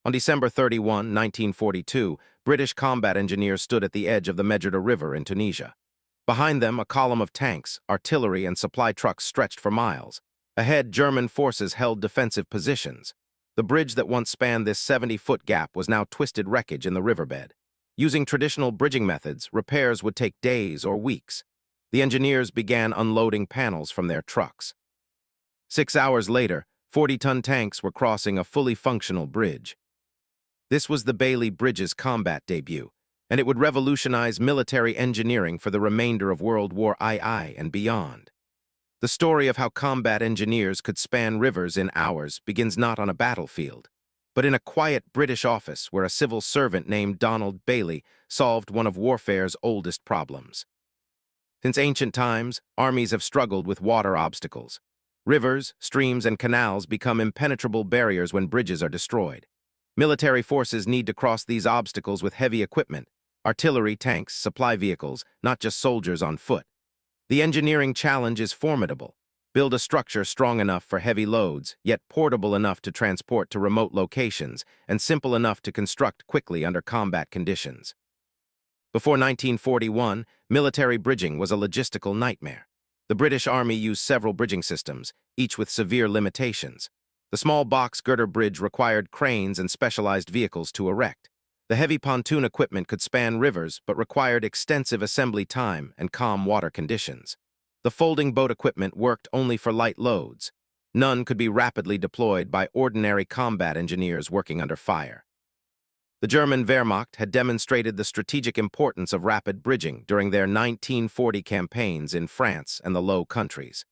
On December 31, 1942, British combat engineers stood at the edge of the Medjugorje River in Tunisia. Behind them, a column of tanks, artillery, and supply trucks stretched for miles. Ahead, German forces held defensive positions. The bridge that once spanned this 70-foot gap was now twisted wreckage in the riverbed. Using traditional bridging methods, repairs would take days or weeks. The engineers began unloading panels from their trucks. 6 hours later, 40-ton tanks were crossing a fully functional bridge. This was the Bailey Bridge's combat debut, and it would revolutionize military engineering for the remainder of World War II and beyond. The story of how combat engineers could span rivers in hours begins not on a battlefield, but in a quiet British office where a civil servant named Donald Bailey solved one of warfare's oldest problems. Since ancient times, armies have struggled with water obstacles. Rivers, streams, and canals become impenetrable barriers when bridges are destroyed. Military forces need to cross these obstacles with heavy equipment, artillery, tanks, supply vehicles, not just soldiers on foot. The engineering challenge is formidable. Build a structure strong enough for heavy loads, yet portable enough to transport to remote locations, and simple enough to construct quickly under combat conditions. Before 1941, military bridging was a logistical nightmare. The British Army used several bridging systems, each with severe limitations. The small box girder bridge required cranes and specialized vehicles to erect. The heavy pontoon equipment could span rivers but required extensive assembly time and calm water conditions. The folding boat equipment worked only for light loads. None could be rapidly deployed by ordinary combat engineers working under fire. The German Wehrmacht had demonstrated the strategic importance of rapid bridging during their 1940 campaigns in France and the Low Countries.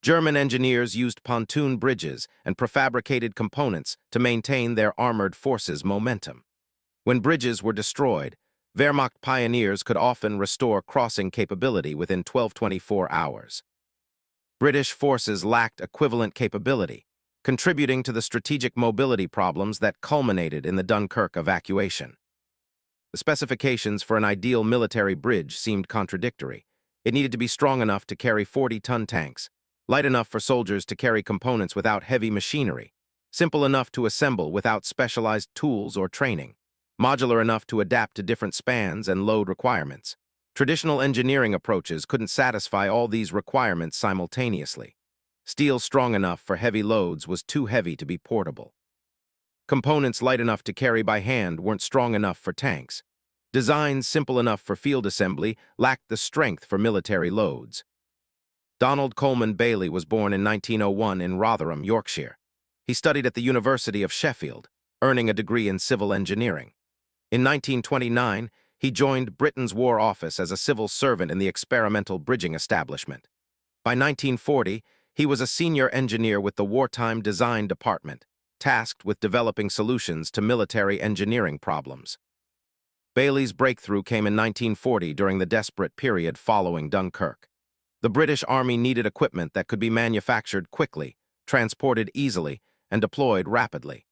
German engineers used pontoon bridges and prefabricated components to maintain their armored forces' momentum. When bridges were destroyed, Wehrmacht pioneers could often restore crossing capability within 24 hours. British forces lacked equivalent capability, contributing to the strategic mobility problems that culminated in the Dunkirk evacuation. The specifications for an ideal military bridge seemed contradictory. It needed to be strong enough to carry 40-ton tanks, light enough for soldiers to carry components without heavy machinery, simple enough to assemble without specialized tools or training, modular enough to adapt to different spans and load requirements. Traditional engineering approaches couldn't satisfy all these requirements simultaneously. Steel strong enough for heavy loads was too heavy to be portable. Components light enough to carry by hand weren't strong enough for tanks. Designs simple enough for field assembly lacked the strength for military loads. Donald Coleman Bailey was born in 1901 in Rotherham, Yorkshire. He studied at the University of Sheffield, earning a degree in civil engineering. In 1929, he joined Britain's War Office as a civil servant in the experimental bridging establishment. By 1940, he was a senior engineer with the Wartime Design Department, tasked with developing solutions to military engineering problems. Bailey's breakthrough came in 1940 during the desperate period following Dunkirk. The British Army needed equipment that could be manufactured quickly, transported easily, and deployed rapidly.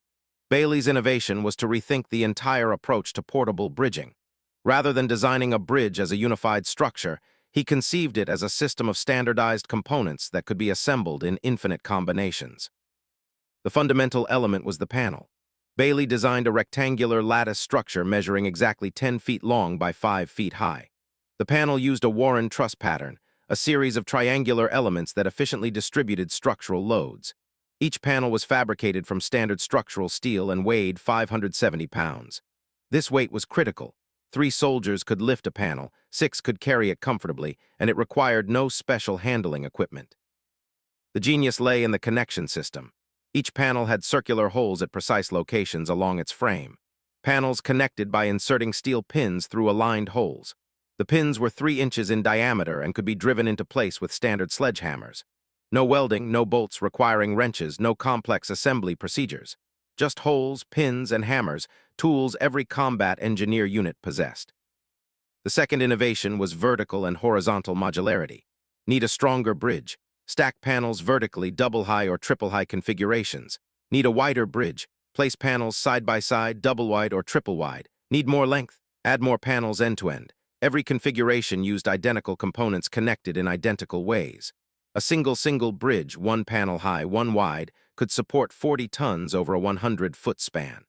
Bailey's innovation was to rethink the entire approach to portable bridging. Rather than designing a bridge as a unified structure, he conceived it as a system of standardized components that could be assembled in infinite combinations. The fundamental element was the panel. Bailey designed a rectangular lattice structure measuring exactly 10 feet long by 5 feet high. The panel used a Warren truss pattern, a series of triangular elements that efficiently distributed structural loads. Each panel was fabricated from standard structural steel and weighed 570 pounds. This weight was critical. 3 soldiers could lift a panel, 6 could carry it comfortably, and it required no special handling equipment. The genius lay in the connection system. Each panel had circular holes at precise locations along its frame. Panels connected by inserting steel pins through aligned holes. The pins were 3 inches in diameter and could be driven into place with standard sledgehammers. No welding, no bolts requiring wrenches, no complex assembly procedures. Just holes, pins, and hammers, tools every combat engineer unit possessed. The second innovation was vertical and horizontal modularity. Need a stronger bridge. Stack panels vertically, double-high or triple-high configurations. Need a wider bridge. Place panels side by side, double-wide or triple-wide. Need more length. Add more panels end-to-end. Every configuration used identical components connected in identical ways. A single bridge, 1 panel high, 1 wide, could support 40 tons over a 100-foot span.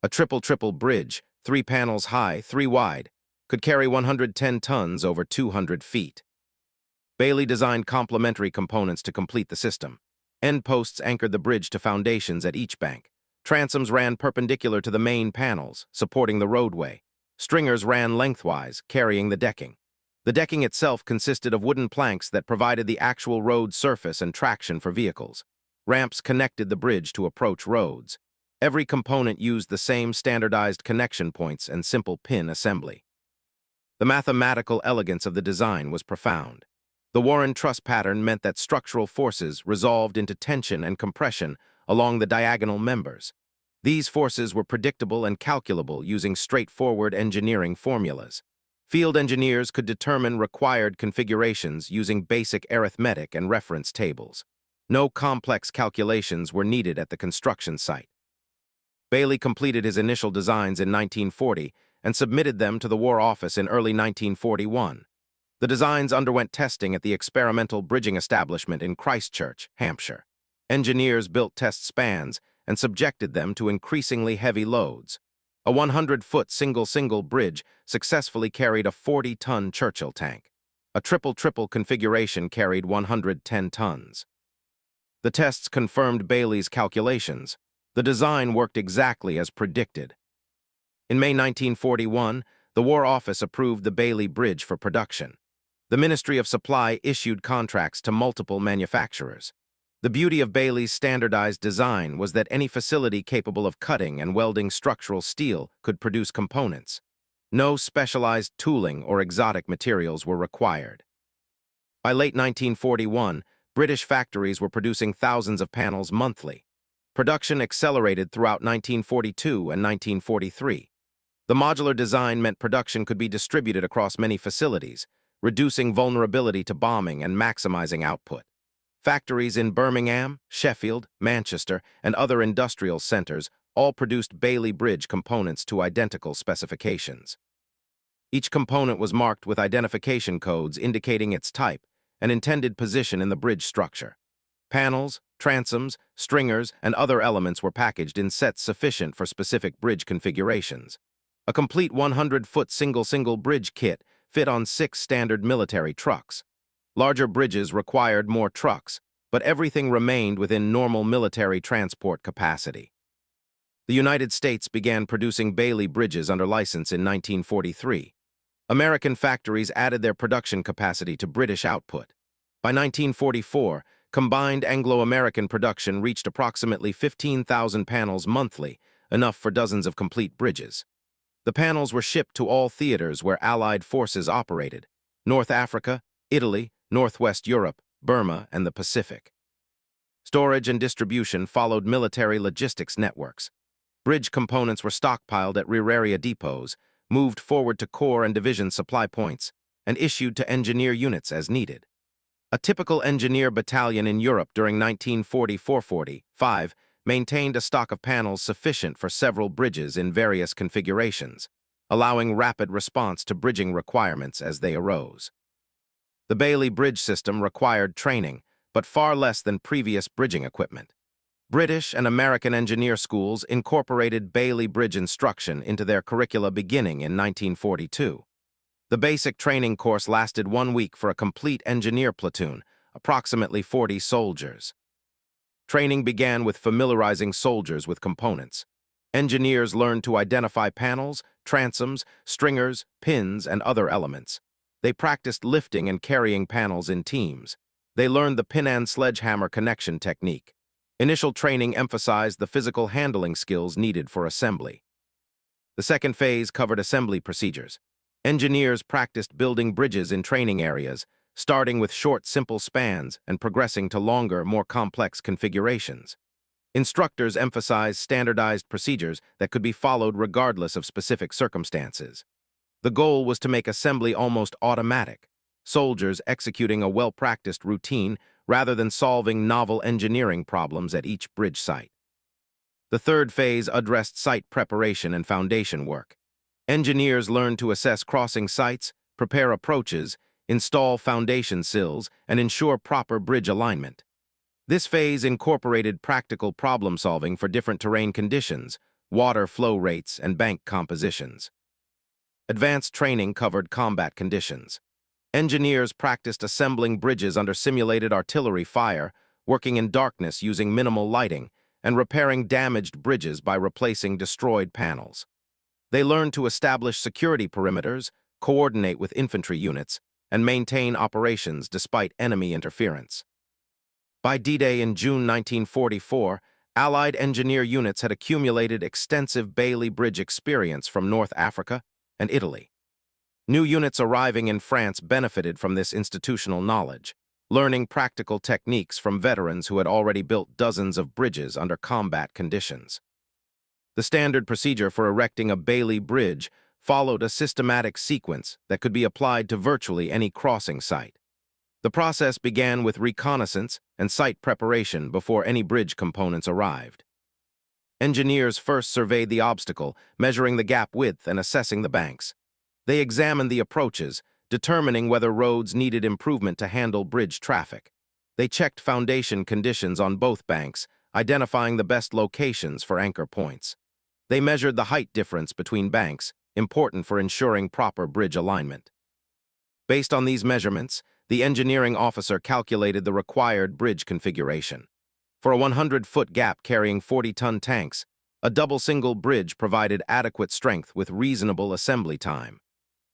A triple-triple bridge, 3 panels high, 3 wide, could carry 110 tons over 200 feet. Bailey designed complementary components to complete the system. End posts anchored the bridge to foundations at each bank. Transoms ran perpendicular to the main panels, supporting the roadway. Stringers ran lengthwise, carrying the decking. The decking itself consisted of wooden planks that provided the actual road surface and traction for vehicles. Ramps connected the bridge to approach roads. Every component used the same standardized connection points and simple pin assembly. The mathematical elegance of the design was profound. The Warren truss pattern meant that structural forces resolved into tension and compression along the diagonal members. These forces were predictable and calculable using straightforward engineering formulas. Field engineers could determine required configurations using basic arithmetic and reference tables. No complex calculations were needed at the construction site. Bailey completed his initial designs in 1940 and submitted them to the War Office in early 1941. The designs underwent testing at the experimental bridging establishment in Christchurch, Hampshire. Engineers built test spans and subjected them to increasingly heavy loads. A 100-foot single-single bridge successfully carried a 40-ton Churchill tank. A triple-triple configuration carried 110 tons. The tests confirmed Bailey's calculations. The design worked exactly as predicted. In May 1941, the War Office approved the Bailey Bridge for production. The Ministry of Supply issued contracts to multiple manufacturers. The beauty of Bailey's standardized design was that any facility capable of cutting and welding structural steel could produce components. No specialized tooling or exotic materials were required. By late 1941, British factories were producing thousands of panels monthly. Production accelerated throughout 1942 and 1943. The modular design meant production could be distributed across many facilities, reducing vulnerability to bombing and maximizing output. Factories in Birmingham, Sheffield, Manchester, and other industrial centers all produced Bailey Bridge components to identical specifications. Each component was marked with identification codes indicating its type and intended position in the bridge structure. Panels, transoms, stringers, and other elements were packaged in sets sufficient for specific bridge configurations. A complete 100-foot single-single bridge kit fit on 6 standard military trucks. Larger bridges required more trucks, but everything remained within normal military transport capacity. The United States began producing Bailey bridges under license in 1943. American factories added their production capacity to British output. By 1944, combined Anglo-American production reached approximately 15,000 panels monthly, enough for dozens of complete bridges. The panels were shipped to all theaters where Allied forces operated: North Africa, Italy, Northwest Europe, Burma, and the Pacific. Storage and distribution followed military logistics networks. Bridge components were stockpiled at rear area depots, moved forward to corps and division supply points, and issued to engineer units as needed. A typical engineer battalion in Europe during 1944-45 maintained a stock of panels sufficient for several bridges in various configurations, allowing rapid response to bridging requirements as they arose. The Bailey Bridge system required training, but far less than previous bridging equipment. British and American engineer schools incorporated Bailey Bridge instruction into their curricula beginning in 1942. The basic training course lasted 1 week for a complete engineer platoon, approximately 40 soldiers. Training began with familiarizing soldiers with components. Engineers learned to identify panels, transoms, stringers, pins, and other elements. They practiced lifting and carrying panels in teams. They learned the pin and sledgehammer connection technique. Initial training emphasized the physical handling skills needed for assembly. The second phase covered assembly procedures. Engineers practiced building bridges in training areas, starting with short, simple spans and progressing to longer, more complex configurations. Instructors emphasized standardized procedures that could be followed regardless of specific circumstances. The goal was to make assembly almost automatic, soldiers executing a well-practiced routine rather than solving novel engineering problems at each bridge site. The third phase addressed site preparation and foundation work. Engineers learned to assess crossing sites, prepare approaches, install foundation sills, and ensure proper bridge alignment. This phase incorporated practical problem-solving for different terrain conditions, water flow rates, and bank compositions. Advanced training covered combat conditions. Engineers practiced assembling bridges under simulated artillery fire, working in darkness using minimal lighting, and repairing damaged bridges by replacing destroyed panels. They learned to establish security perimeters, coordinate with infantry units, and maintain operations despite enemy interference. By D-Day in June 1944, Allied engineer units had accumulated extensive Bailey Bridge experience from North Africa and Italy. New units arriving in France benefited from this institutional knowledge, learning practical techniques from veterans who had already built dozens of bridges under combat conditions. The standard procedure for erecting a Bailey Bridge followed a systematic sequence that could be applied to virtually any crossing site. The process began with reconnaissance and site preparation before any bridge components arrived. Engineers first surveyed the obstacle, measuring the gap width and assessing the banks. They examined the approaches, determining whether roads needed improvement to handle bridge traffic. They checked foundation conditions on both banks, identifying the best locations for anchor points. They measured the height difference between banks, important for ensuring proper bridge alignment. Based on these measurements, the engineering officer calculated the required bridge configuration. For a 100-foot gap carrying 40-ton tanks, a double single bridge provided adequate strength with reasonable assembly time.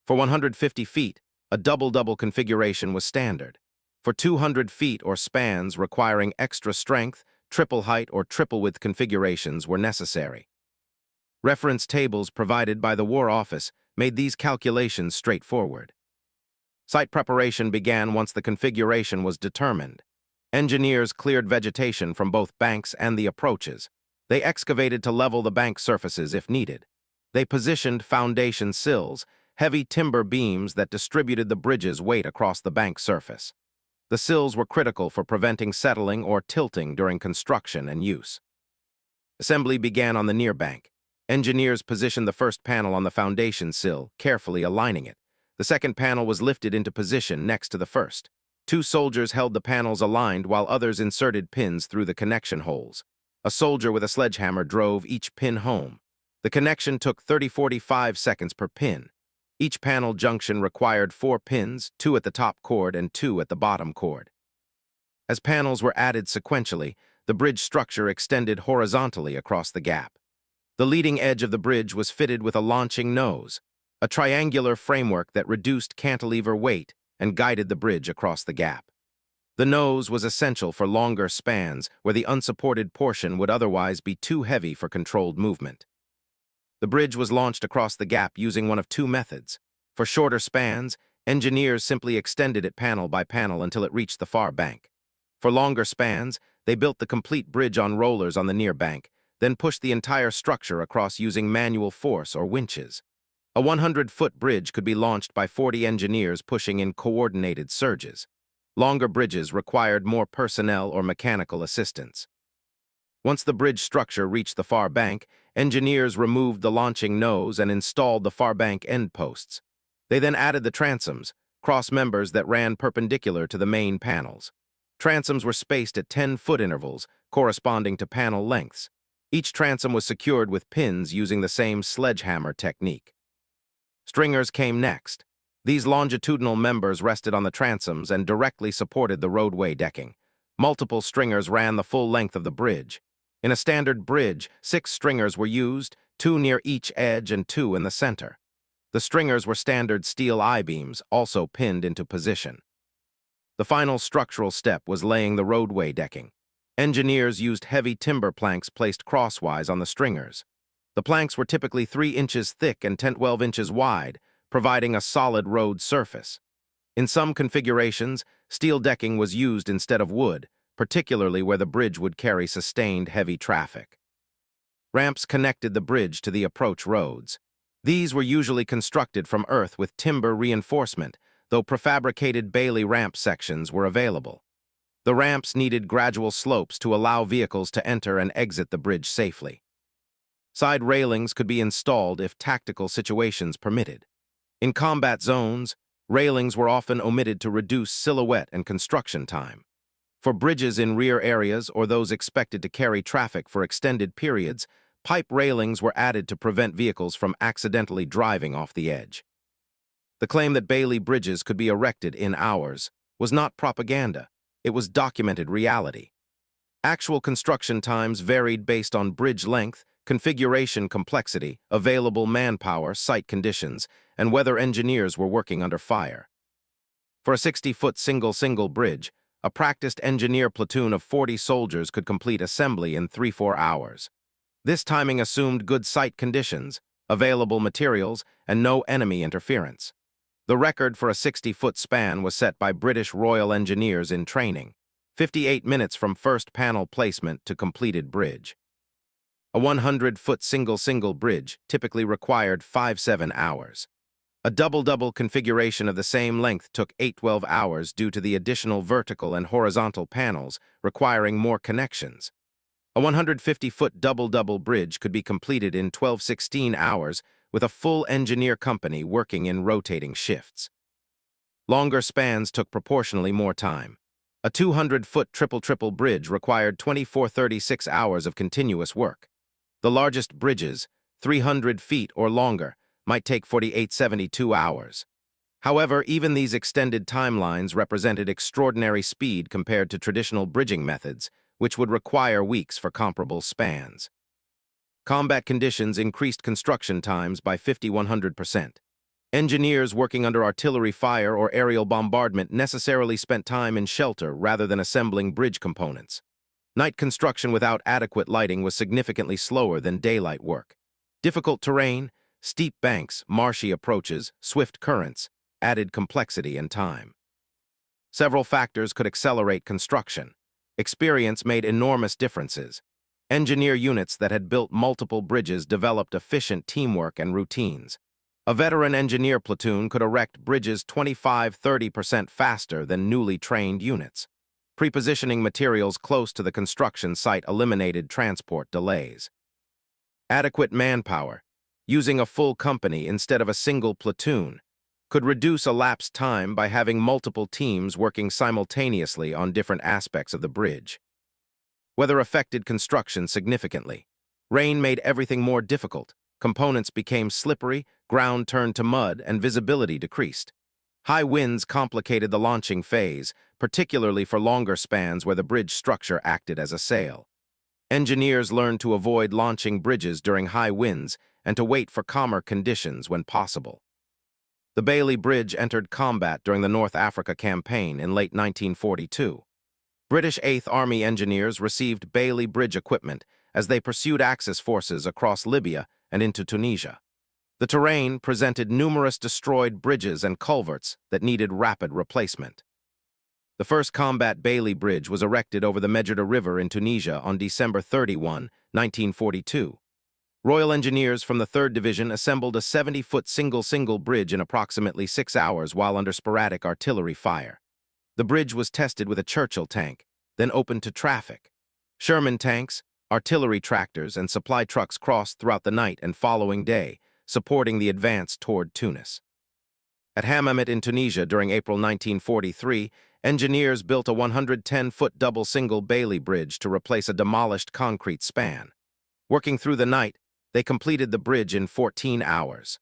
For 150 feet, a double-double configuration was standard. For 200 feet or spans requiring extra strength, triple height or triple width configurations were necessary. Reference tables provided by the War Office made these calculations straightforward. Site preparation began once the configuration was determined. Engineers cleared vegetation from both banks and the approaches. They excavated to level the bank surfaces if needed. They positioned foundation sills, heavy timber beams that distributed the bridge's weight across the bank surface. The sills were critical for preventing settling or tilting during construction and use. Assembly began on the near bank. Engineers positioned the first panel on the foundation sill, carefully aligning it. The second panel was lifted into position next to the first. Two soldiers held the panels aligned while others inserted pins through the connection holes. A soldier with a sledgehammer drove each pin home. The connection took 30-45 seconds per pin. Each panel junction required 4 pins, 2 at the top cord and 2 at the bottom cord. As panels were added sequentially, the bridge structure extended horizontally across the gap. The leading edge of the bridge was fitted with a launching nose, a triangular framework that reduced cantilever weight and guided the bridge across the gap. The nose was essential for longer spans where the unsupported portion would otherwise be too heavy for controlled movement. The bridge was launched across the gap using one of two methods. For shorter spans, engineers simply extended it panel by panel until it reached the far bank. For longer spans, they built the complete bridge on rollers on the near bank, then pushed the entire structure across using manual force or winches. A 100-foot bridge could be launched by 40 engineers pushing in coordinated surges. Longer bridges required more personnel or mechanical assistance. Once the bridge structure reached the far bank, engineers removed the launching nose and installed the far bank end posts. They then added the transoms, cross members that ran perpendicular to the main panels. Transoms were spaced at 10-foot intervals, corresponding to panel lengths. Each transom was secured with pins using the same sledgehammer technique. Stringers came next. These longitudinal members rested on the transoms and directly supported the roadway decking. Multiple stringers ran the full length of the bridge. In a standard bridge, 6 stringers were used, 2 near each edge and 2 in the center. The stringers were standard steel I-beams, also pinned into position. The final structural step was laying the roadway decking. Engineers used heavy timber planks placed crosswise on the stringers. The planks were typically 3 inches thick and 10-12 inches wide, providing a solid road surface. In some configurations, steel decking was used instead of wood, particularly where the bridge would carry sustained heavy traffic. Ramps connected the bridge to the approach roads. These were usually constructed from earth with timber reinforcement, though prefabricated Bailey ramp sections were available. The ramps needed gradual slopes to allow vehicles to enter and exit the bridge safely. Side railings could be installed if tactical situations permitted. In combat zones, railings were often omitted to reduce silhouette and construction time. For bridges in rear areas or those expected to carry traffic for extended periods, Pipe railings were added to prevent vehicles from accidentally driving off the edge. The claim that Bailey bridges could be erected in hours was not propaganda. It was documented reality. Actual construction times varied based on bridge length, configuration complexity, available manpower, site conditions, and whether engineers were working under fire. For a 60-foot single bridge, a practiced engineer platoon of 40 soldiers could complete assembly in 3–4 hours. This timing assumed good site conditions, available materials, and no enemy interference. The record for a 60-foot span was set by British Royal Engineers in training, 58 minutes from first panel placement to completed bridge. A 100-foot single bridge typically required 5–7 hours. A double configuration of the same length took 8–12 hours due to the additional vertical and horizontal panels requiring more connections. A 150-foot double bridge could be completed in 12–16 hours with a full engineer company working in rotating shifts. Longer spans took proportionally more time. A 200-foot triple bridge required 24–36 hours of continuous work. The largest bridges, 300 feet or longer, might take 48–72 hours. However, even these extended timelines represented extraordinary speed compared to traditional bridging methods, which would require weeks for comparable spans. Combat conditions increased construction times by 50–100%. Engineers working under artillery fire or aerial bombardment necessarily spent time in shelter rather than assembling bridge components. Night construction without adequate lighting was significantly slower than daylight work. Difficult terrain, steep banks, marshy approaches, swift currents, added complexity and time. Several factors could accelerate construction. Experience made enormous differences. Engineer units that had built multiple bridges developed efficient teamwork and routines. A veteran engineer platoon could erect bridges 25–30% faster than newly trained units. Prepositioning materials close to the construction site eliminated transport delays. Adequate manpower, using a full company instead of a single platoon, could reduce elapsed time by having multiple teams working simultaneously on different aspects of the bridge. Weather affected construction significantly. Rain made everything more difficult. Components became slippery, ground turned to mud, and visibility decreased. High winds complicated the launching phase, particularly for longer spans where the bridge structure acted as a sail. Engineers learned to avoid launching bridges during high winds and to wait for calmer conditions when possible. The Bailey Bridge entered combat during the North Africa Campaign in late 1942. British 8th Army engineers received Bailey Bridge equipment as they pursued Axis forces across Libya and into Tunisia. The terrain presented numerous destroyed bridges and culverts that needed rapid replacement. The first combat Bailey Bridge was erected over the Medjugorje River in Tunisia on December 31, 1942. Royal Engineers from the 3rd Division assembled a 70-foot single bridge in approximately 6 hours while under sporadic artillery fire. The bridge was tested with a Churchill tank, then opened to traffic. Sherman tanks, artillery tractors, and supply trucks crossed throughout the night and following day, supporting the advance toward Tunis. At Hammamet in Tunisia during April 1943, engineers built a 110-foot double single Bailey bridge to replace a demolished concrete span. Working through the night, they completed the bridge in 14 hours.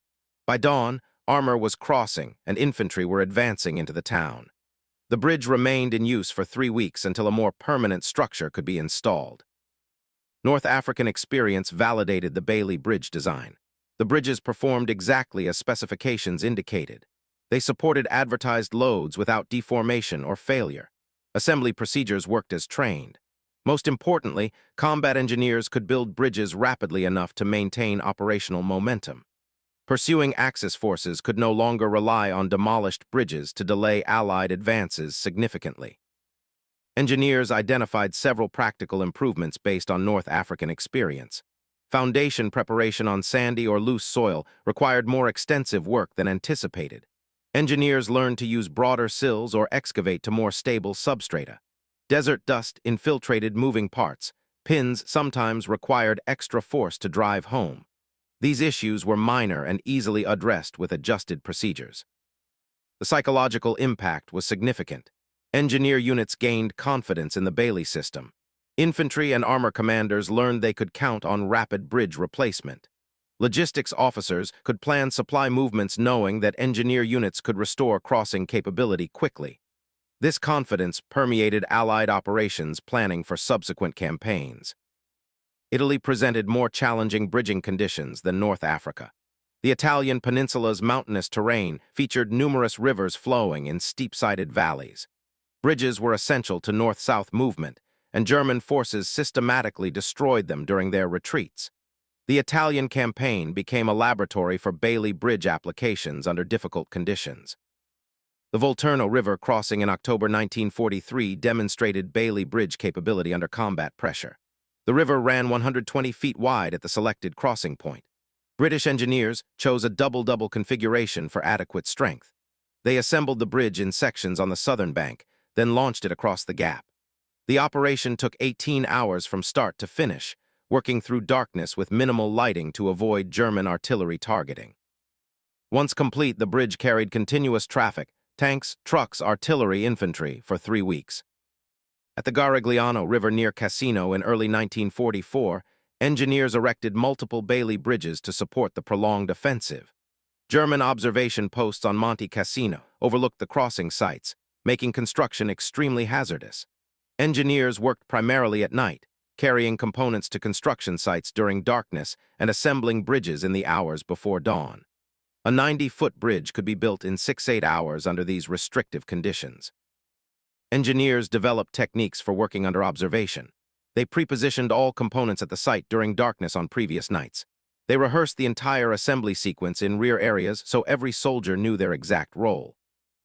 By dawn, armor was crossing and infantry were advancing into the town. The bridge remained in use for 3 weeks until a more permanent structure could be installed. North African experience validated the Bailey Bridge design. The bridges performed exactly as specifications indicated. They supported advertised loads without deformation or failure. Assembly procedures worked as trained. Most importantly, combat engineers could build bridges rapidly enough to maintain operational momentum. Pursuing Axis forces could no longer rely on demolished bridges to delay Allied advances significantly. Engineers identified several practical improvements based on North African experience. Foundation preparation on sandy or loose soil required more extensive work than anticipated. Engineers learned to use broader sills or excavate to more stable substrata. Desert dust infiltrated moving parts. Pins sometimes required extra force to drive home. These issues were minor and easily addressed with adjusted procedures. The psychological impact was significant. Engineer units gained confidence in the Bailey system. Infantry and armor commanders learned they could count on rapid bridge replacement. Logistics officers could plan supply movements knowing that engineer units could restore crossing capability quickly. This confidence permeated Allied operations planning for subsequent campaigns. Italy presented more challenging bridging conditions than North Africa. The Italian peninsula's mountainous terrain featured numerous rivers flowing in steep-sided valleys. Bridges were essential to north-south movement, and German forces systematically destroyed them during their retreats. The Italian campaign became a laboratory for Bailey Bridge applications under difficult conditions. The Volturno River crossing in October 1943 demonstrated Bailey Bridge capability under combat pressure. The river ran 120 feet wide at the selected crossing point. British engineers chose a double-double configuration for adequate strength. They assembled the bridge in sections on the southern bank, then launched it across the gap. The operation took 18 hours from start to finish, working through darkness with minimal lighting to avoid German artillery targeting. Once complete, the bridge carried continuous traffic, tanks, trucks, artillery, infantry, for 3 weeks. At the Garigliano River near Cassino in early 1944, engineers erected multiple Bailey bridges to support the prolonged offensive. German observation posts on Monte Cassino overlooked the crossing sites, making construction extremely hazardous. Engineers worked primarily at night, carrying components to construction sites during darkness and assembling bridges in the hours before dawn. A 90-foot bridge could be built in 6–8 hours under these restrictive conditions. Engineers developed techniques for working under observation. They pre-positioned all components at the site during darkness on previous nights. They rehearsed the entire assembly sequence in rear areas so every soldier knew their exact role.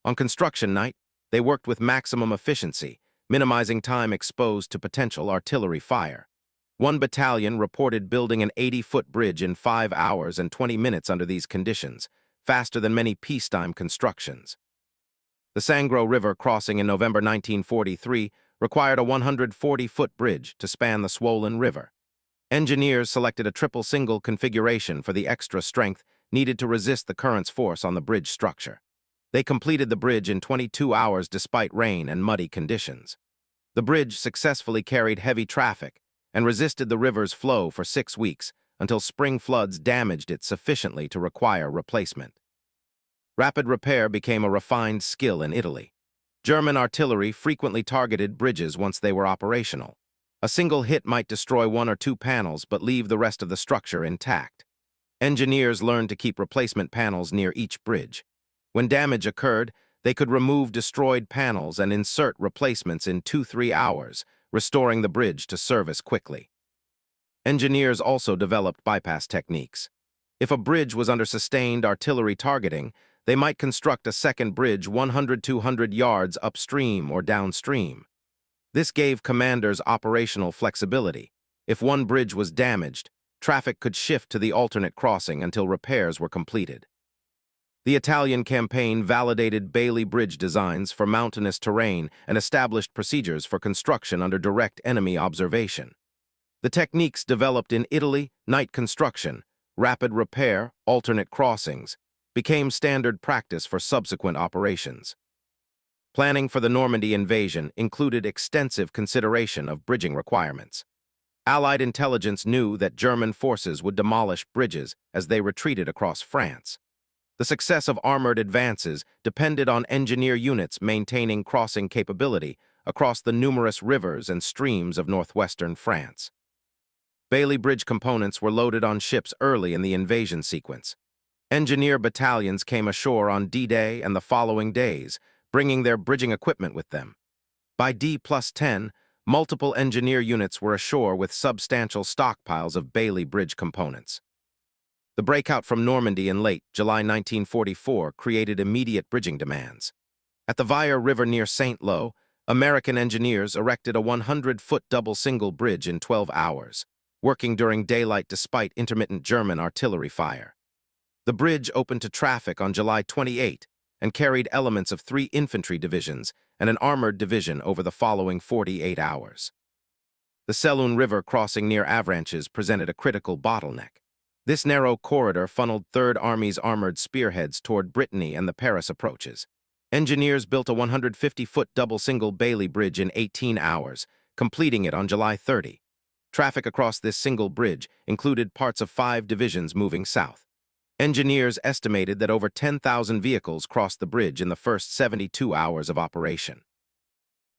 On construction night, they worked with maximum efficiency, minimizing time exposed to potential artillery fire. One battalion reported building an 80-foot bridge in 5 hours and 20 minutes under these conditions, faster than many peacetime constructions. The Sangro River crossing in November 1943 required a 140-foot bridge to span the swollen river. Engineers selected a triple single configuration for the extra strength needed to resist the current's force on the bridge structure. They completed the bridge in 22 hours despite rain and muddy conditions. The bridge successfully carried heavy traffic and resisted the river's flow for 6 weeks until spring floods damaged it sufficiently to require replacement. Rapid repair became a refined skill in Italy. German artillery frequently targeted bridges once they were operational. A single hit might destroy 1 or 2 panels but leave the rest of the structure intact. Engineers learned to keep replacement panels near each bridge. When damage occurred, they could remove destroyed panels and insert replacements in 2–3 hours, restoring the bridge to service quickly. Engineers also developed bypass techniques. If a bridge was under sustained artillery targeting, they might construct a second bridge 100–200 yards upstream or downstream. This gave commanders operational flexibility. If one bridge was damaged, traffic could shift to the alternate crossing until repairs were completed. The Italian campaign validated Bailey Bridge designs for mountainous terrain and established procedures for construction under direct enemy observation. The techniques developed in Italy, night construction, rapid repair, alternate crossings, became standard practice for subsequent operations. Planning for the Normandy invasion included extensive consideration of bridging requirements. Allied intelligence knew that German forces would demolish bridges as they retreated across France. The success of armored advances depended on engineer units maintaining crossing capability across the numerous rivers and streams of northwestern France. Bailey Bridge components were loaded on ships early in the invasion sequence. Engineer battalions came ashore on D-Day and the following days, bringing their bridging equipment with them. By D+10, multiple engineer units were ashore with substantial stockpiles of Bailey Bridge components. The breakout from Normandy in late July 1944 created immediate bridging demands. At the Vire River near St. Lo, American engineers erected a 100-foot double-single bridge in 12 hours, working during daylight despite intermittent German artillery fire. The bridge opened to traffic on July 28 and carried elements of 3 infantry divisions and an armored division over the following 48 hours. The Sélune River crossing near Avranches presented a critical bottleneck. This narrow corridor funneled Third Army's armored spearheads toward Brittany and the Paris approaches. Engineers built a 150-foot double-single Bailey Bridge in 18 hours, completing it on July 30. Traffic across this single bridge included parts of 5 divisions moving south. Engineers estimated that over 10,000 vehicles crossed the bridge in the first 72 hours of operation.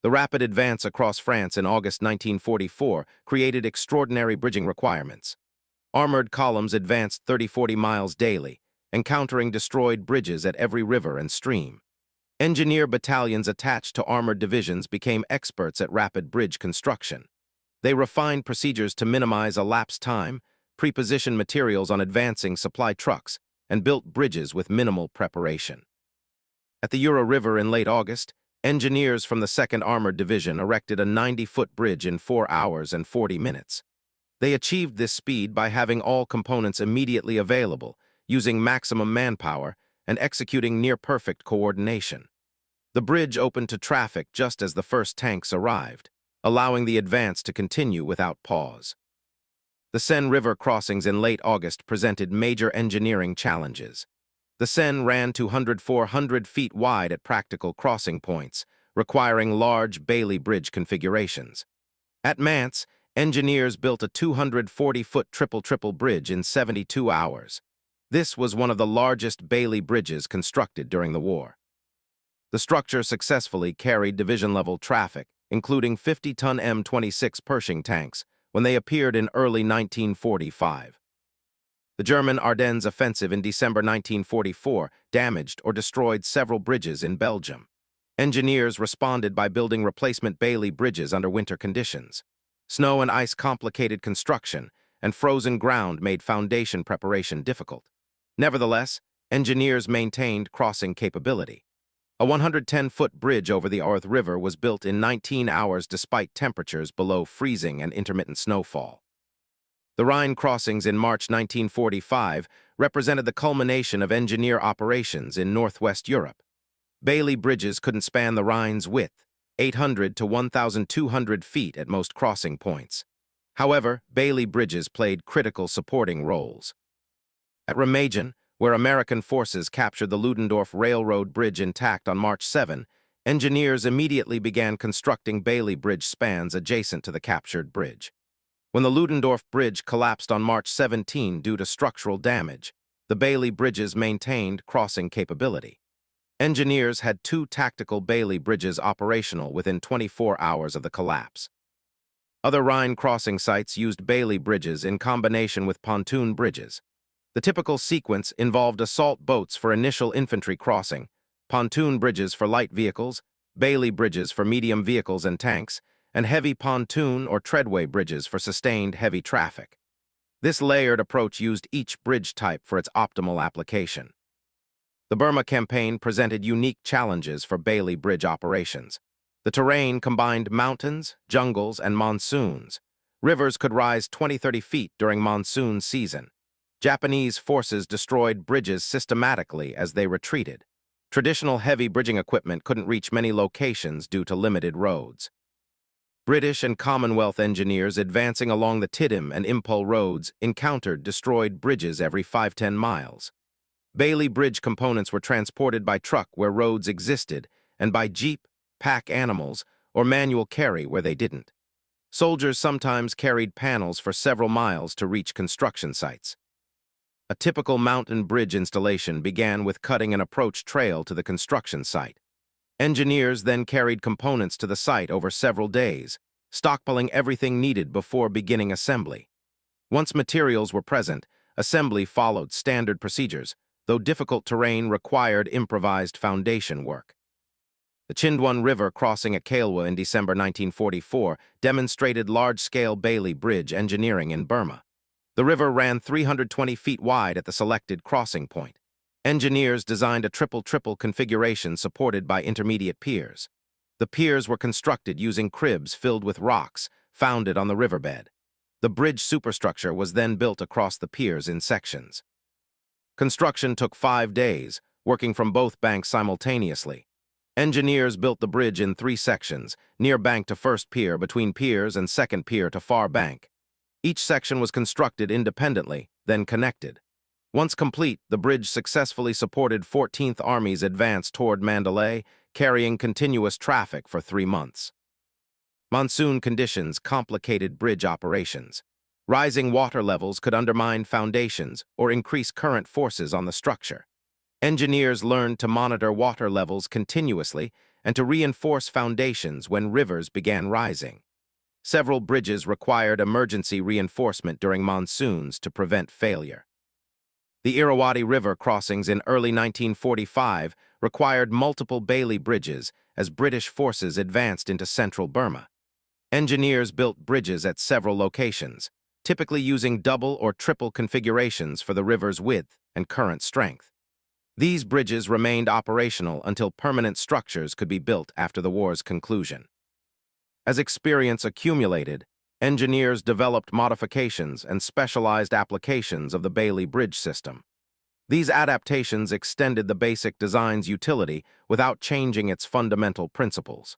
The rapid advance across France in August 1944 created extraordinary bridging requirements. Armored columns advanced 30-40 miles daily, encountering destroyed bridges at every river and stream. Engineer battalions attached to armored divisions became experts at rapid bridge construction. They refined procedures to minimize elapsed time, prepositioned materials on advancing supply trucks, and built bridges with minimal preparation. At the Eure River in late August, engineers from the 2nd Armored Division erected a 90-foot bridge in 4 hours and 40 minutes. They achieved this speed by having all components immediately available, using maximum manpower, and executing near-perfect coordination. The bridge opened to traffic just as the first tanks arrived, allowing the advance to continue without pause. The Seine River crossings in late August presented major engineering challenges. The Seine ran to 400 feet wide at practical crossing points, requiring large Bailey bridge configurations. At Mantes, engineers built a 240-foot triple-triple bridge in 72 hours. This was one of the largest Bailey bridges constructed during the war. The structure successfully carried division-level traffic, including 50-ton M26 Pershing tanks, when they appeared in early 1945. The German Ardennes offensive in December 1944 damaged or destroyed several bridges in Belgium. Engineers responded by building replacement Bailey bridges under winter conditions. Snow and ice complicated construction, and frozen ground made foundation preparation difficult. Nevertheless, engineers maintained crossing capability. A 110-foot bridge over the Arth River was built in 19 hours despite temperatures below freezing and intermittent snowfall. The Rhine crossings in March 1945 represented the culmination of engineer operations in northwest Europe. Bailey bridges couldn't span the Rhine's width, 800 to 1,200 feet at most crossing points. However, Bailey bridges played critical supporting roles. At Remagen, where American forces captured the Ludendorff Railroad Bridge intact on March 7, engineers immediately began constructing Bailey bridge spans adjacent to the captured bridge. When the Ludendorff Bridge collapsed on March 17 due to structural damage, the Bailey bridges maintained crossing capability. Engineers had 2 tactical Bailey bridges operational within 24 hours of the collapse. Other Rhine crossing sites used Bailey bridges in combination with pontoon bridges. The typical sequence involved assault boats for initial infantry crossing, pontoon bridges for light vehicles, Bailey bridges for medium vehicles and tanks, and heavy pontoon or treadway bridges for sustained heavy traffic. This layered approach used each bridge type for its optimal application. The Burma campaign presented unique challenges for Bailey bridge operations. The terrain combined mountains, jungles, and monsoons. Rivers could rise 20-30 feet during monsoon season. Japanese forces destroyed bridges systematically as they retreated. Traditional heavy bridging equipment couldn't reach many locations due to limited roads. British and Commonwealth engineers advancing along the Tiddim and Impul roads encountered destroyed bridges every 5-10 miles. Bailey bridge components were transported by truck where roads existed, and by jeep, pack animals, or manual carry where they didn't. Soldiers sometimes carried panels for several miles to reach construction sites. A typical mountain bridge installation began with cutting an approach trail to the construction site. Engineers then carried components to the site over several days, stockpiling everything needed before beginning assembly. Once materials were present, assembly followed standard procedures, though difficult terrain required improvised foundation work. The Chindwan River crossing at Kailwa in December 1944 demonstrated large-scale Bailey bridge engineering in Burma. The river ran 320 feet wide at the selected crossing point. Engineers designed a triple-triple configuration supported by intermediate piers. The piers were constructed using cribs filled with rocks, founded on the riverbed. The bridge superstructure was then built across the piers in sections. Construction took 5 days, working from both banks simultaneously. Engineers built the bridge in 3 sections, near bank to first pier, between piers, and second pier to far bank. Each section was constructed independently, then connected. Once complete, the bridge successfully supported 14th Army's advance toward Mandalay, carrying continuous traffic for 3 months. Monsoon conditions complicated bridge operations. Rising water levels could undermine foundations or increase current forces on the structure. Engineers learned to monitor water levels continuously and to reinforce foundations when rivers began rising. Several bridges required emergency reinforcement during monsoons to prevent failure. The Irrawaddy River crossings in early 1945 required multiple Bailey bridges as British forces advanced into central Burma. Engineers built bridges at several locations, typically using double or triple configurations for the river's width and current strength. These bridges remained operational until permanent structures could be built after the war's conclusion. As experience accumulated, engineers developed modifications and specialized applications of the Bailey Bridge system. These adaptations extended the basic design's utility without changing its fundamental principles.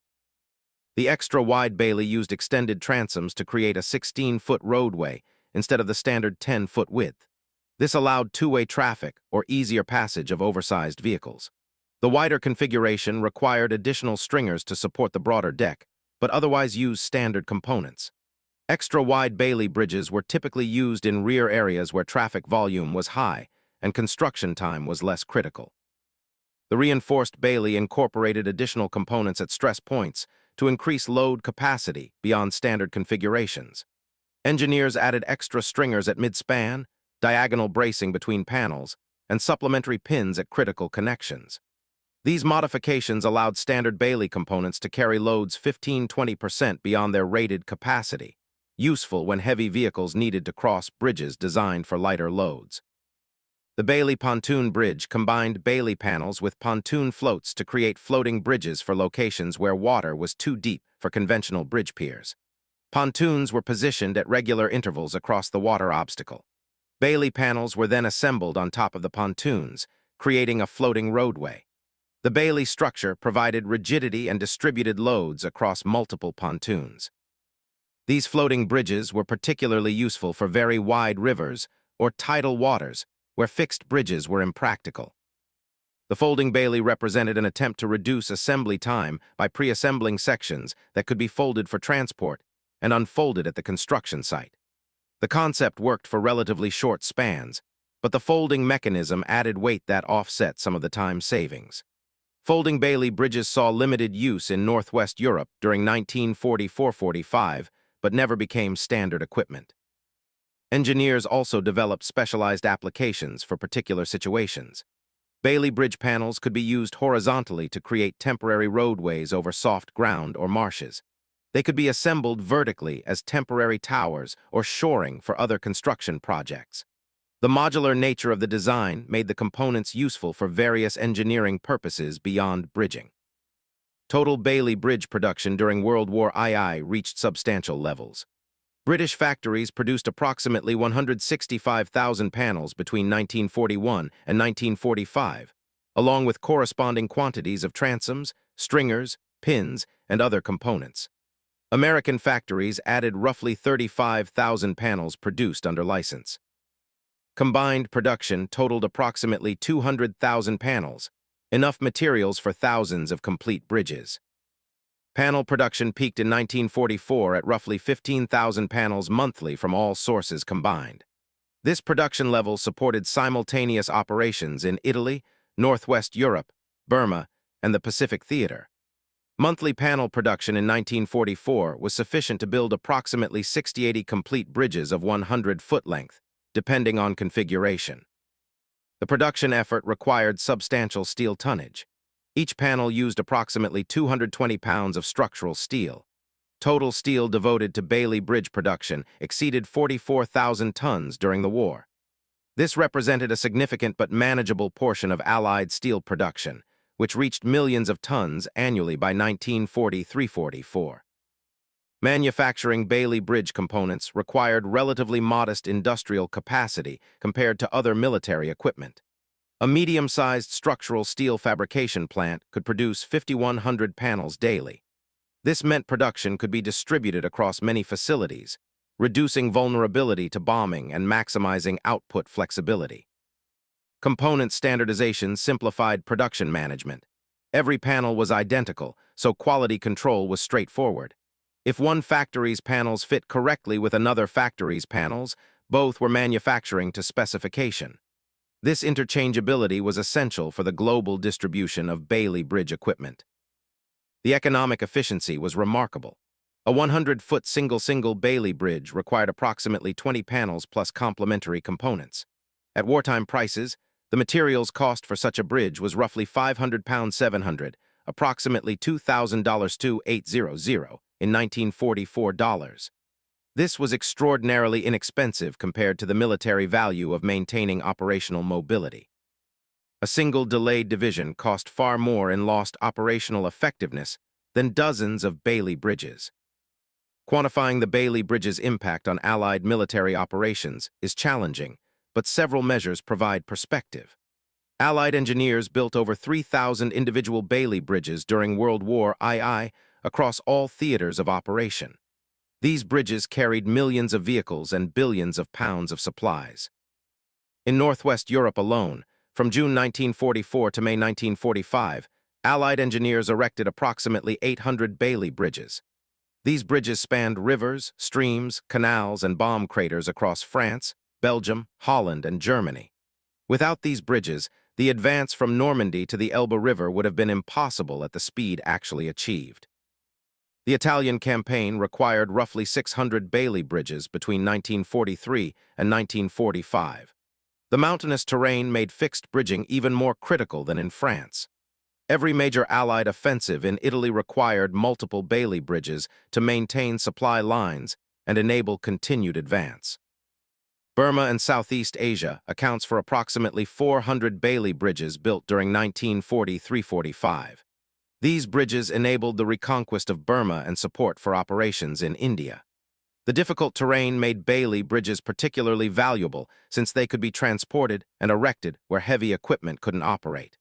The extra-wide Bailey used extended transoms to create a 16-foot roadway instead of the standard 10-foot width. This allowed two-way traffic or easier passage of oversized vehicles. The wider configuration required additional stringers to support the broader deck, but otherwise used standard components. Extra-wide Bailey bridges were typically used in rear areas where traffic volume was high and construction time was less critical. The reinforced Bailey incorporated additional components at stress points to increase load capacity beyond standard configurations. Engineers added extra stringers at mid-span, diagonal bracing between panels, and supplementary pins at critical connections. These modifications allowed standard Bailey components to carry loads 15–20% beyond their rated capacity, useful when heavy vehicles needed to cross bridges designed for lighter loads. The Bailey Pontoon Bridge combined Bailey panels with pontoon floats to create floating bridges for locations where water was too deep for conventional bridge piers. Pontoons were positioned at regular intervals across the water obstacle. Bailey panels were then assembled on top of the pontoons, creating a floating roadway. The Bailey structure provided rigidity and distributed loads across multiple pontoons. These floating bridges were particularly useful for very wide rivers or tidal waters, where fixed bridges were impractical. The folding Bailey represented an attempt to reduce assembly time by pre-assembling sections that could be folded for transport and unfolded at the construction site. The concept worked for relatively short spans, but the folding mechanism added weight that offset some of the time savings. Folding Bailey bridges saw limited use in Northwest Europe during 1944–45, but never became standard equipment. Engineers also developed specialized applications for particular situations. Bailey bridge panels could be used horizontally to create temporary roadways over soft ground or marshes. They could be assembled vertically as temporary towers or shoring for other construction projects. The modular nature of the design made the components useful for various engineering purposes beyond bridging. Total Bailey bridge production during World War II reached substantial levels. British factories produced approximately 165,000 panels between 1941 and 1945, along with corresponding quantities of transoms, stringers, pins, and other components. American factories added roughly 35,000 panels produced under license. Combined production totaled approximately 200,000 panels, enough materials for thousands of complete bridges. Panel production peaked in 1944 at roughly 15,000 panels monthly from all sources combined. This production level supported simultaneous operations in Italy, Northwest Europe, Burma, and the Pacific Theater. Monthly panel production in 1944 was sufficient to build approximately 60–80 complete bridges of 100-foot length, depending on configuration. The production effort required substantial steel tonnage. Each panel used approximately 220 pounds of structural steel. Total steel devoted to Bailey bridge production exceeded 44,000 tons during the war. This represented a significant but manageable portion of Allied steel production, which reached millions of tons annually by 1943–44. Manufacturing Bailey bridge components required relatively modest industrial capacity compared to other military equipment. A medium-sized structural steel fabrication plant could produce 5,100 panels daily. This meant production could be distributed across many facilities, reducing vulnerability to bombing and maximizing output flexibility. Component standardization simplified production management. Every panel was identical, so quality control was straightforward. If one factory's panels fit correctly with another factory's panels, both were manufacturing to specification. This interchangeability was essential for the global distribution of Bailey Bridge equipment. The economic efficiency was remarkable. A 100-foot single Bailey Bridge required approximately 20 panels plus complementary components. At wartime prices, the materials cost for such a bridge was roughly £500 700, approximately $2,000 to 800 in 1944 dollars. This was extraordinarily inexpensive compared to the military value of maintaining operational mobility. A single delayed division cost far more in lost operational effectiveness than dozens of Bailey bridges. Quantifying the Bailey Bridge's impact on Allied military operations is challenging, but several measures provide perspective. Allied engineers built over 3,000 individual Bailey bridges during World War II across all theaters of operation. These bridges carried millions of vehicles and billions of pounds of supplies. In Northwest Europe alone, from June 1944 to May 1945, Allied engineers erected approximately 800 Bailey bridges. These bridges spanned rivers, streams, canals, and bomb craters across France, Belgium, Holland, and Germany. Without these bridges, the advance from Normandy to the Elbe River would have been impossible at the speed actually achieved. The Italian campaign required roughly 600 Bailey bridges between 1943 and 1945. The mountainous terrain made fixed bridging even more critical than in France. Every major Allied offensive in Italy required multiple Bailey bridges to maintain supply lines and enable continued advance. Burma and Southeast Asia accounts for approximately 400 Bailey bridges built during 1943-45. These bridges enabled the reconquest of Burma and support for operations in India. The difficult terrain made Bailey bridges particularly valuable since they could be transported and erected where heavy equipment couldn't operate.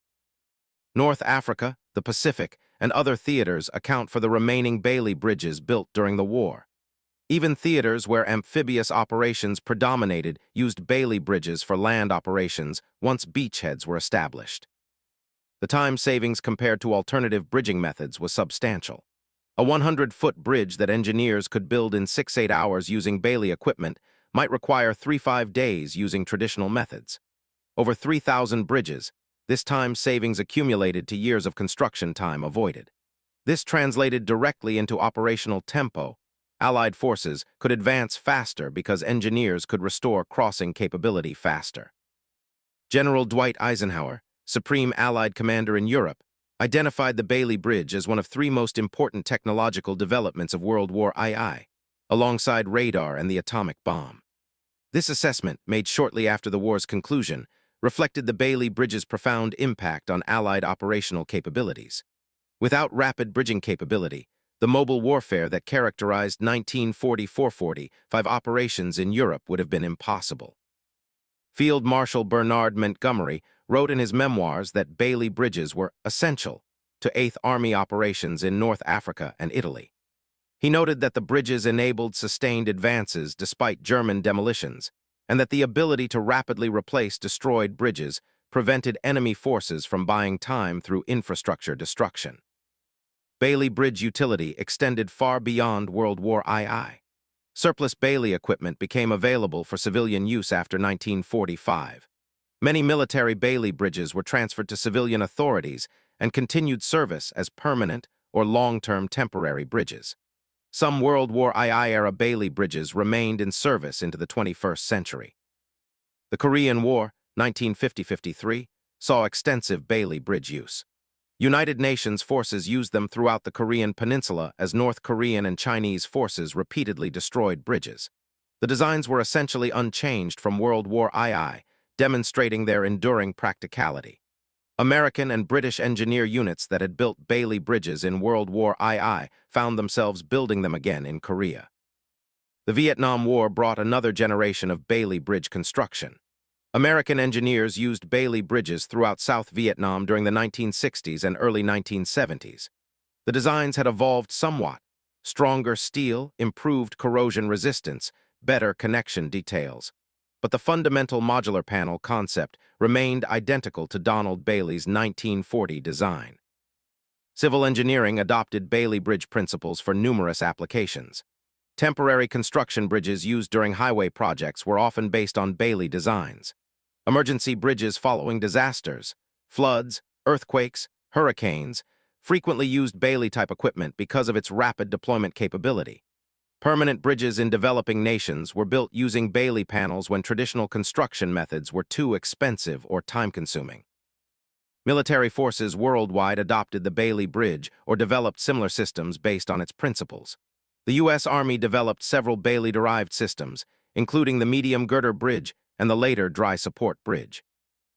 North Africa, the Pacific, and other theaters account for the remaining Bailey bridges built during the war. Even theaters where amphibious operations predominated used Bailey bridges for land operations once beachheads were established. The time savings compared to alternative bridging methods was substantial. A 100-foot bridge that engineers could build in 6-8 hours using Bailey equipment might require 3-5 days using traditional methods. Over 3,000 bridges, this time savings accumulated to years of construction time avoided. This translated directly into operational tempo. Allied forces could advance faster because engineers could restore crossing capability faster. General Dwight Eisenhower, Supreme Allied Commander in Europe, identified the Bailey Bridge as one of 3 most important technological developments of World War II, alongside radar and the atomic bomb. This assessment, made shortly after the war's conclusion, reflected the Bailey Bridge's profound impact on Allied operational capabilities. Without rapid bridging capability, the mobile warfare that characterized 1944-45 operations in Europe would have been impossible. Field Marshal Bernard Montgomery wrote in his memoirs that Bailey bridges were essential to 8th Army operations in North Africa and Italy. He noted that the bridges enabled sustained advances despite German demolitions, and that the ability to rapidly replace destroyed bridges prevented enemy forces from buying time through infrastructure destruction. Bailey Bridge utility extended far beyond World War II. Surplus Bailey equipment became available for civilian use after 1945. Many military Bailey bridges were transferred to civilian authorities and continued service as permanent or long-term temporary bridges. Some World War II-era Bailey bridges remained in service into the 21st century. The Korean War, 1950-53, saw extensive Bailey bridge use. United Nations forces used them throughout the Korean peninsula as North Korean and Chinese forces repeatedly destroyed bridges. The designs were essentially unchanged from World War II, demonstrating their enduring practicality. American and British engineer units that had built Bailey bridges in World War II found themselves building them again in Korea. The Vietnam War brought another generation of Bailey bridge construction. American engineers used Bailey bridges throughout South Vietnam during the 1960s and early 1970s. The designs had evolved somewhat: stronger steel, improved corrosion resistance, better connection details. But the fundamental modular panel concept remained identical to Donald Bailey's 1940 design. Civil engineering adopted Bailey Bridge principles for numerous applications. Temporary construction bridges used during highway projects were often based on Bailey designs. Emergency bridges following disasters, floods, earthquakes, hurricanes, frequently used Bailey-type equipment because of its rapid deployment capability. Permanent bridges in developing nations were built using Bailey panels when traditional construction methods were too expensive or time-consuming. Military forces worldwide adopted the Bailey Bridge or developed similar systems based on its principles. The U.S. Army developed several Bailey-derived systems, including the medium girder bridge and the later dry support bridge.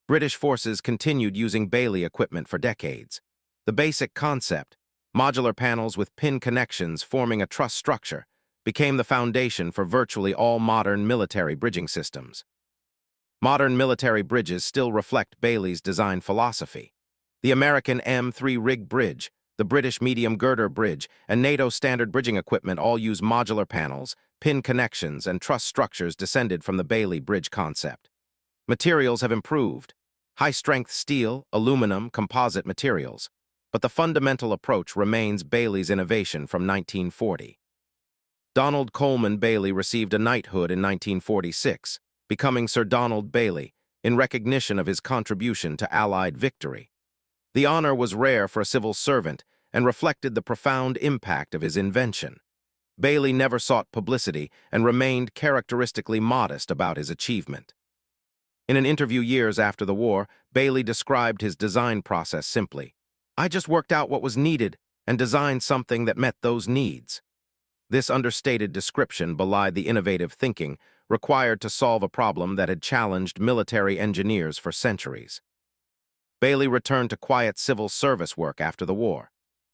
British forces continued using Bailey equipment for decades. The basic concept, modular panels with pin connections forming a truss structure, became the foundation for virtually all modern military bridging systems. Modern military bridges still reflect Bailey's design philosophy. The American M3 rig bridge, the British medium girder bridge, and NATO standard bridging equipment all use modular panels, pin connections, and truss structures descended from the Bailey bridge concept. Materials have improved. High-strength steel, aluminum, composite materials. But the fundamental approach remains Bailey's innovation from 1940. Donald Coleman Bailey received a knighthood in 1946, becoming Sir Donald Bailey, in recognition of his contribution to Allied victory. The honor was rare for a civil servant and reflected the profound impact of his invention. Bailey never sought publicity and remained characteristically modest about his achievement. In an interview years after the war, Bailey described his design process simply. "I just worked out what was needed and designed something that met those needs." This understated description belied the innovative thinking required to solve a problem that had challenged military engineers for centuries. Bailey returned to quiet civil service work after the war.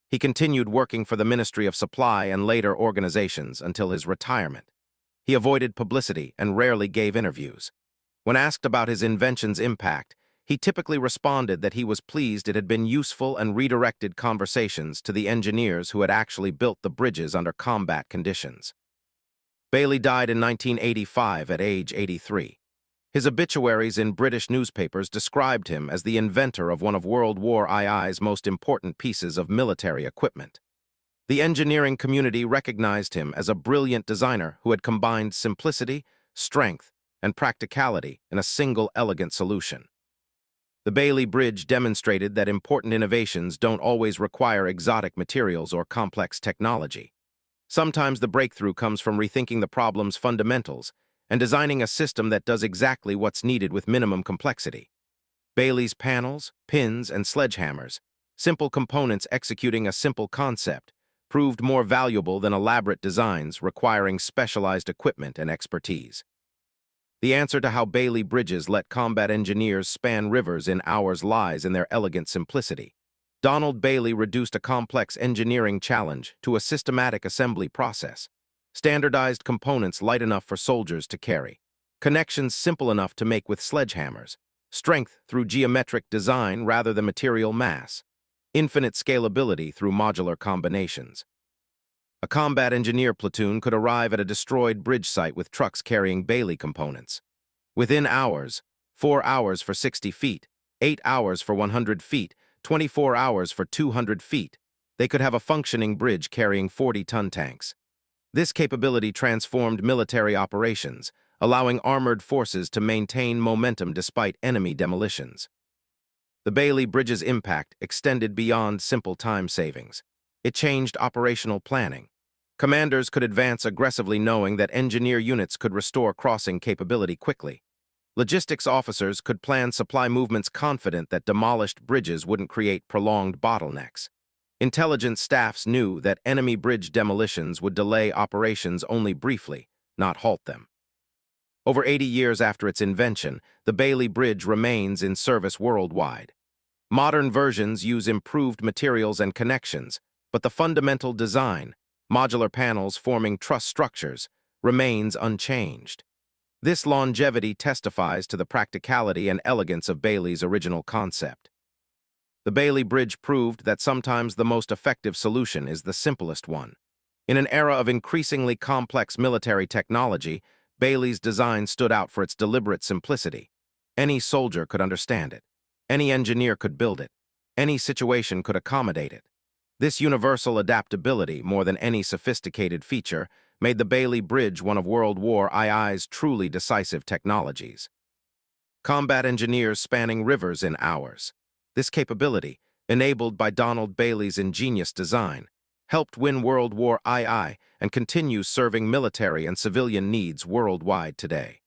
He continued working for the Ministry of Supply and later organizations until his retirement. He avoided publicity and rarely gave interviews. When asked about his invention's impact, he typically responded that he was pleased it had been useful and redirected conversations to the engineers who had actually built the bridges under combat conditions. Bailey died in 1985 at age 83. His obituaries in British newspapers described him as the inventor of one of World War II's most important pieces of military equipment. The engineering community recognized him as a brilliant designer who had combined simplicity, strength, and practicality in a single elegant solution. The Bailey Bridge demonstrated that important innovations don't always require exotic materials or complex technology. Sometimes the breakthrough comes from rethinking the problem's fundamentals and designing a system that does exactly what's needed with minimum complexity. Bailey's panels, pins, and sledgehammers, simple components executing a simple concept, proved more valuable than elaborate designs requiring specialized equipment and expertise. The answer to how Bailey bridges let combat engineers span rivers in hours lies in their elegant simplicity. Donald Bailey reduced a complex engineering challenge to a systematic assembly process. Standardized components light enough for soldiers to carry. Connections simple enough to make with sledgehammers. Strength through geometric design rather than material mass. Infinite scalability through modular combinations. A combat engineer platoon could arrive at a destroyed bridge site with trucks carrying Bailey components. Within hours, 4 hours for 60 feet, 8 hours for 100 feet, 24 hours for 200 feet, they could have a functioning bridge carrying 40-ton tanks. This capability transformed military operations, allowing armored forces to maintain momentum despite enemy demolitions. The Bailey Bridge's impact extended beyond simple time savings. It changed operational planning. Commanders could advance aggressively knowing that engineer units could restore crossing capability quickly. Logistics officers could plan supply movements confident that demolished bridges wouldn't create prolonged bottlenecks. Intelligence staffs knew that enemy bridge demolitions would delay operations only briefly, not halt them. Over 80 years after its invention, the Bailey Bridge remains in service worldwide. Modern versions use improved materials and connections, but the fundamental design, modular panels forming truss structures, remains unchanged. This longevity testifies to the practicality and elegance of Bailey's original concept. The Bailey Bridge proved that sometimes the most effective solution is the simplest one. In an era of increasingly complex military technology, Bailey's design stood out for its deliberate simplicity. Any soldier could understand it. Any engineer could build it. Any situation could accommodate it. This universal adaptability, more than any sophisticated feature, made the Bailey Bridge one of World War II's truly decisive technologies. Combat engineers spanning rivers in hours. This capability, enabled by Donald Bailey's ingenious design, helped win World War II and continues serving military and civilian needs worldwide today.